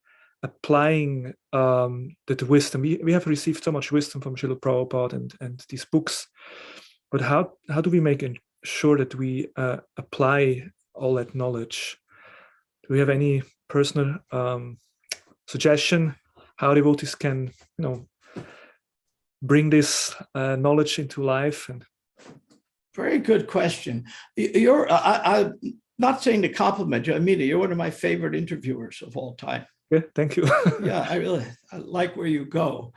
applying the wisdom. We have received so much wisdom from Srila Prabhupada and these books, but how do we make sure that we apply all that knowledge? Do we have any personal suggestion how devotees can, bring this knowledge into life? And very good question. I'm not saying to compliment you, Amita, you're one of my favorite interviewers of all time. Yeah, thank you. Yeah, I like where you go.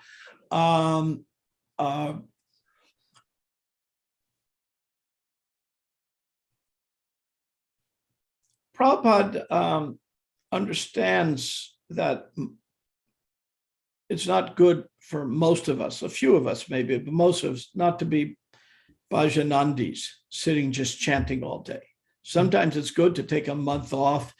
Prabhupada understands that it's not good for most of us, a few of us maybe, but most of us, not to be bhajanandis, sitting just chanting all day. Sometimes it's good to take a month off,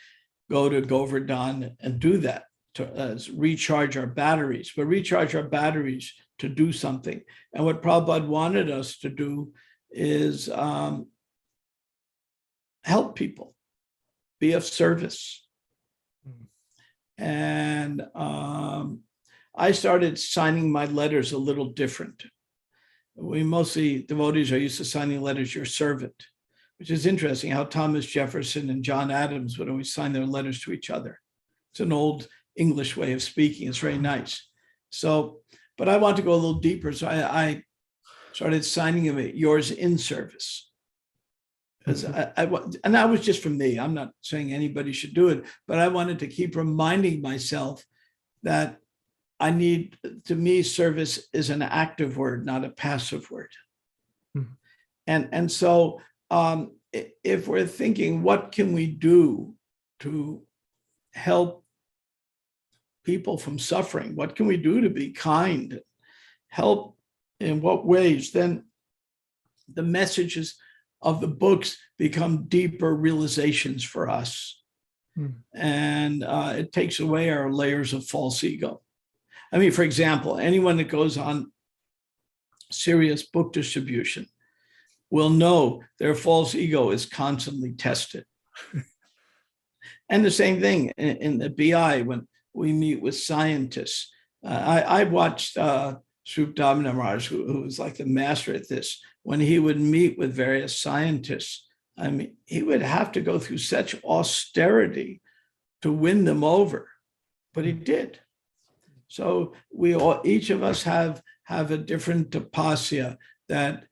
go to Govardhan and do that, to recharge our batteries, but recharge our batteries to do something. And what Prabhupada wanted us to do is help people, be of service. And I started signing my letters a little different. We mostly, devotees are used to signing letters, your servant, which is interesting how Thomas Jefferson and John Adams would always sign their letters to each other. It's an old English way of speaking. It's very nice. So, but I want to go a little deeper. So I started signing them yours in service. And that was just from me. I'm not saying anybody should do it, but I wanted to keep reminding myself that to me, service is an active word, not a passive word. Mm-hmm. And so if we're thinking, what can we do to help people from suffering? What can we do to be kind? Help in what ways? Then the messages of the books become deeper realizations for us. And it takes away our layers of false ego. For example, anyone that goes on serious book distribution will know their false ego is constantly tested. And the same thing in the BI when we meet with scientists. I watched Srup Damnamaraj, who was like the master at this, when he would meet with various scientists. He would have to go through such austerity to win them over, but he did. So each of us have a different tapasya that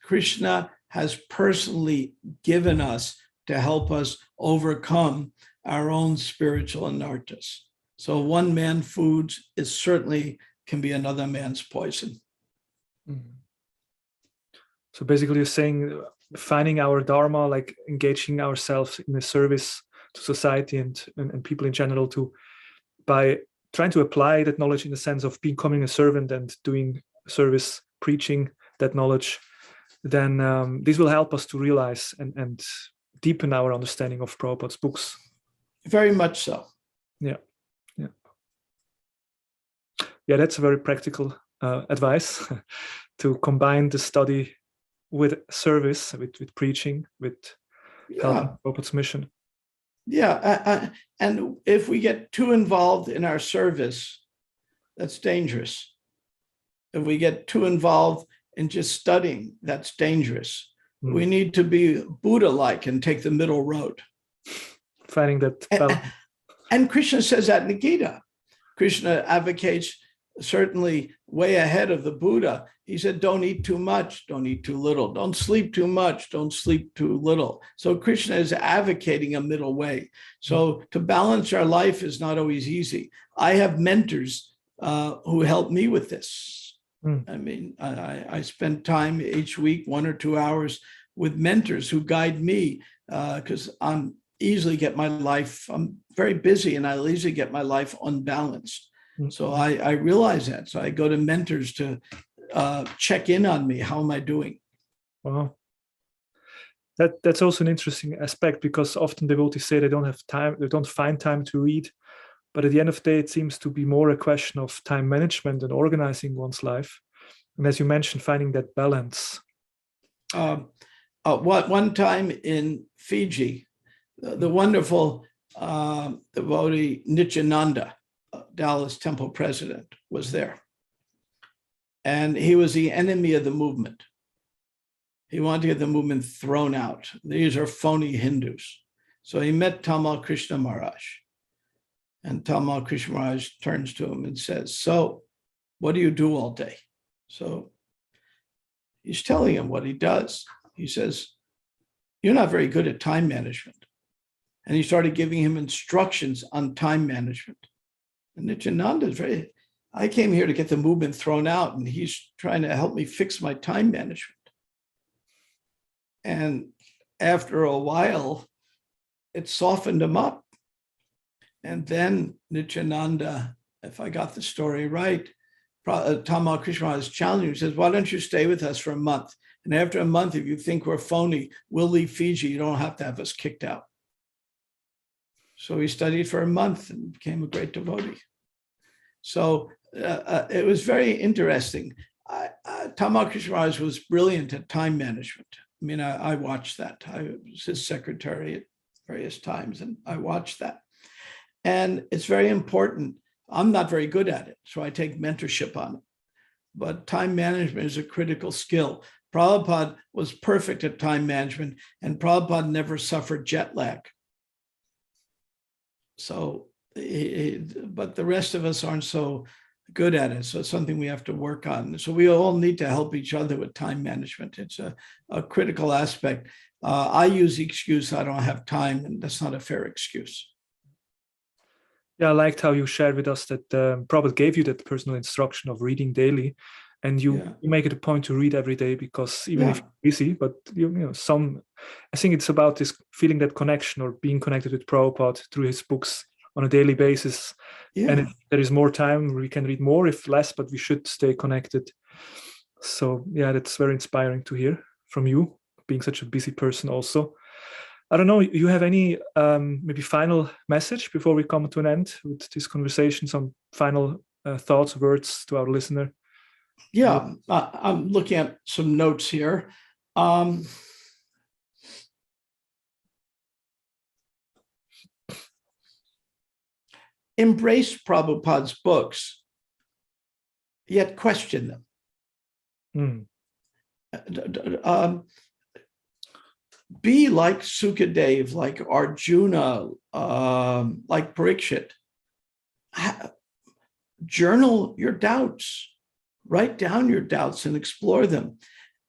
Krishna has personally given us to help us overcome our own spiritual anarthas. So one man's food certainly can be another man's poison. So basically you're saying finding our dharma, like engaging ourselves in the service to society and people in general, by trying to apply that knowledge in the sense of becoming a servant and doing service, preaching that knowledge, then this will help us to realize and deepen our understanding of Prabhupada's books. Very much so. Yeah. That's a very practical advice to combine the study with service, with preaching, with helping Prabhupada's mission. Yeah, and if we get too involved in our service, that's dangerous. If we get too involved in just studying, that's dangerous. We need to be Buddha-like and take the middle road. Finding that balance. And Krishna says that in the Gita. Krishna advocates certainly way ahead of the Buddha. He said, don't eat too much, don't eat too little, don't sleep too much, don't sleep too little. So Krishna is advocating a middle way. So to balance our life is not always easy. I have mentors who help me with this. I mean, I spend time each week, 1 or 2 hours with mentors who guide me because I'm very busy and I'll easily get my life unbalanced. So I realize that. So I go to mentors to check in on me. How am I doing? Wow. That's also an interesting aspect, because often devotees say they don't have time, they don't find time to read. But at the end of the day, it seems to be more a question of time management and organizing one's life. And as you mentioned, finding that balance. One time in Fiji, the wonderful devotee Nityananda, Dallas Temple president, was there. And he was the enemy of the movement. He wanted to get the movement thrown out. These are phony Hindus. So he met Tamal Krishna Maharaj. And Tamal Krishna Maharaj turns to him and says, so what do you do all day? So he's telling him what he does. He says, you're not very good at time management. And he started giving him instructions on time management. And Nityananda is I came here to get the movement thrown out, and he's trying to help me fix my time management. And after a while, it softened him up. And then Nityananda, if I got the story right, Tamal Krishna is challenging him. He says, why don't you stay with us for a month? And after a month, if you think we're phony, we'll leave Fiji. You don't have to have us kicked out. So he studied for a month and became a great devotee. So it was very interesting. Tamal Krishna Maharaj was brilliant at time management. I mean, I watched that. I was his secretary at various times, and I watched that. And it's very important. I'm not very good at it, so I take mentorship on it. But time management is a critical skill. Prabhupada was perfect at time management, and Prabhupada never suffered jet lag. So, but the rest of us aren't so good at it. So it's something we have to work on. So we all need to help each other with time management. It's a critical aspect. I use the excuse I don't have time, and that's not a fair excuse. Yeah, I liked how you shared with us that Prabhupada gave you that personal instruction of reading daily, and you make it a point to read every day, because even if you're busy, but I think it's about this feeling that connection, or being connected with Prabhupada through his books on a daily basis. And if there is more time, we can read more, if less, but we should stay connected. So yeah, that's very inspiring to hear from you, being such a busy person also. I don't know, you have any maybe final message before we come to an end with this conversation, some final thoughts, words to our listener? Yeah, I'm looking at some notes here. Embrace Prabhupada's books, yet question them. Be like Sukadev, like Arjuna, like Parikshit. Journal your doubts, write down your doubts and explore them.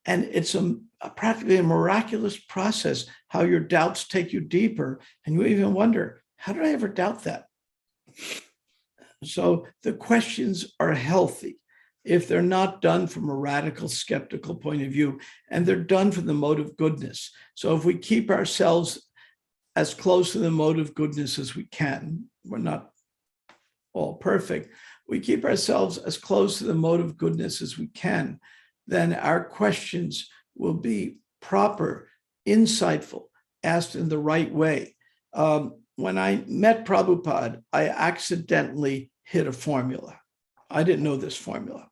And it's practically a miraculous process how your doubts take you deeper. And you even wonder, how did I ever doubt that? So the questions are healthy if they're not done from a radical skeptical point of view, and they're done from the mode of goodness. So if we keep ourselves as close to the mode of goodness as we can, we're not all perfect, we keep ourselves as close to the mode of goodness as we can, then our questions will be proper, insightful, asked in the right way. When I met Prabhupada, I accidentally hit a formula. I didn't know this formula.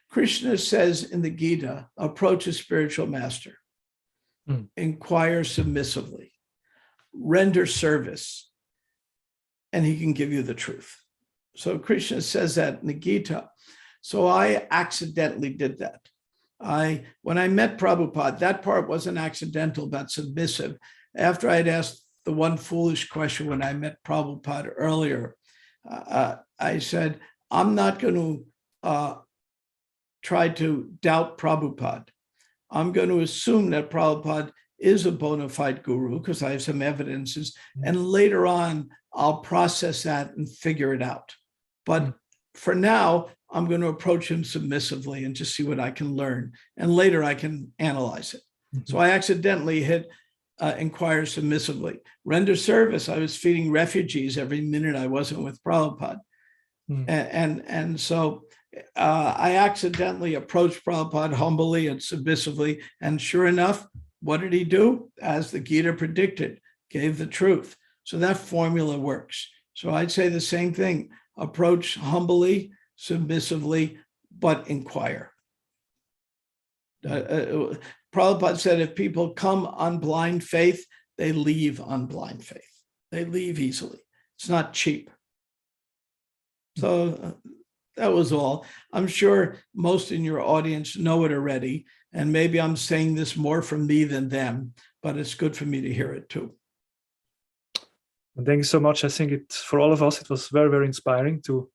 Krishna says in the Gita, approach a spiritual master, inquire submissively, render service, and he can give you the truth. So Krishna says that in the Gita. So I accidentally did that. When I met Prabhupada, that part wasn't accidental, but submissive. After I'd asked the one foolish question when I met Prabhupada earlier, I said, I'm not going to tried to doubt Prabhupada. I'm going to assume that Prabhupada is a bona fide guru because I have some evidences. And later on, I'll process that and figure it out. But for now, I'm going to approach him submissively and just see what I can learn. And later I can analyze it. So I accidentally hit inquire submissively. Render service. I was feeding refugees every minute I wasn't with Prabhupada. And so I accidentally approached Prabhupada humbly and submissively. And sure enough, what did he do? As the Gita predicted, gave the truth. So that formula works. So I'd say the same thing. Approach humbly, submissively, but inquire. Prabhupada said, if people come on blind faith, they leave on blind faith. They leave easily. It's not cheap. So that was all. I'm sure most in your audience know it already. And maybe I'm saying this more from me than them, but it's good for me to hear it too. Thank you so much. I think for all of us, it was very, very inspiring to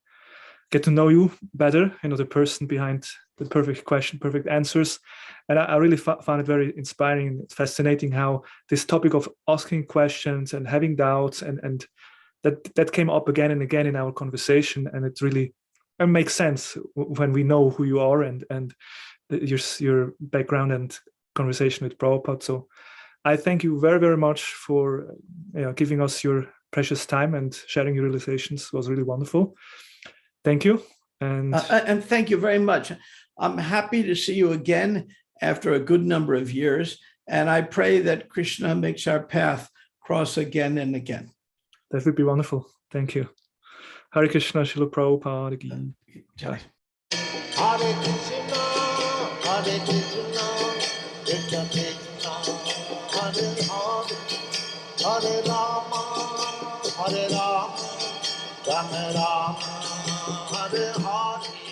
get to know you better, the person behind the perfect question, perfect answers. And I really found it very inspiring. It's fascinating how this topic of asking questions and having doubts and that came up again and again in our conversation. And it really makes sense when we know who you are and your background and conversation with Prabhupada. So I thank you very, very much for giving us your precious time and sharing your realizations. It was really wonderful. Thank you. And thank you very much. I'm happy to see you again after a good number of years. And I pray that Krishna makes our path cross again and again. That would be wonderful. Thank you. Hare Krishna, Srila Prabhupada. Jai. Hare Krishna, Hare Krishna, Krishna Krishna, Hare Hare, Hare Rama, Rama Rama, Hare Hare.